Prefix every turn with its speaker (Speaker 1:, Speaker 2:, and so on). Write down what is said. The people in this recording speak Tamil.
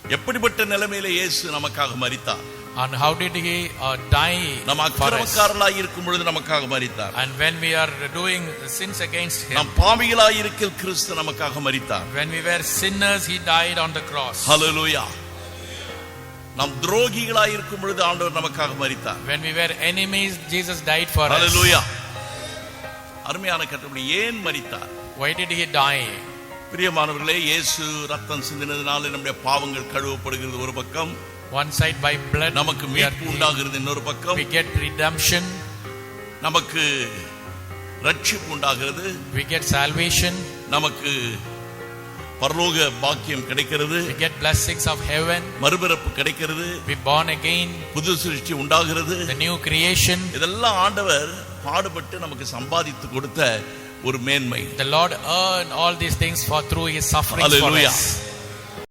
Speaker 1: எப்படிப்பட்ட நிலைமையில இயேசு நமக்காக மரித்தார்?
Speaker 2: And how did he die
Speaker 1: நம்ம
Speaker 2: for us?
Speaker 1: அக்கிரமக்காரர்களாய் இருக்கும் பொழுது நமக்காக மரித்தார்.
Speaker 2: And when we are doing sins against him,
Speaker 1: நாம் பாவிகளாய் இருக்க கிறிஸ்து நமக்காக மரித்தார்.
Speaker 2: when we were sinners, he died on the cross.
Speaker 1: ஹல்லேலூயா. நாம் துரோகிகளாய் இருக்கும் பொழுது ஆண்டவர் நமக்காக மரித்தார்.
Speaker 2: When we were enemies, Jesus died for us.
Speaker 1: ஹல்லேலூயா. அருமையான கர்த்தருடைய ஏன் மரித்தார்?
Speaker 2: Why did he die?
Speaker 1: பிரியமானவர்களே, இயேசு ரத்தம் சிந்தினதினால நம்முடைய பாவங்கள் கழுவப்படுகிறது ஒரு பக்கம்,
Speaker 2: One side by blood
Speaker 1: நமக்கு மீட்பு உண்டாகிறது இன்னொரு பக்கம்,
Speaker 2: we get redemption,
Speaker 1: நமக்கு ரட்சிப்பு உண்டாகிறது,
Speaker 2: we get salvation,
Speaker 1: நமக்கு பரலோக பாக்கியம் கிடைக்கிறது,
Speaker 2: we get blessings of heaven,
Speaker 1: மறுபிறப்பு கிடைக்கிறது,
Speaker 2: we born again,
Speaker 1: புது சிருஷ்டி உண்டாகிறது.
Speaker 2: the new creation.
Speaker 1: இதெல்லாம் ஆண்டவர் பாடுபட்டு நமக்கு சம்பாதித்து கொடுத்த ஒரு மேன்மை.
Speaker 2: The Lord earned all these things through his suffering for
Speaker 1: Hallelujah.
Speaker 2: us.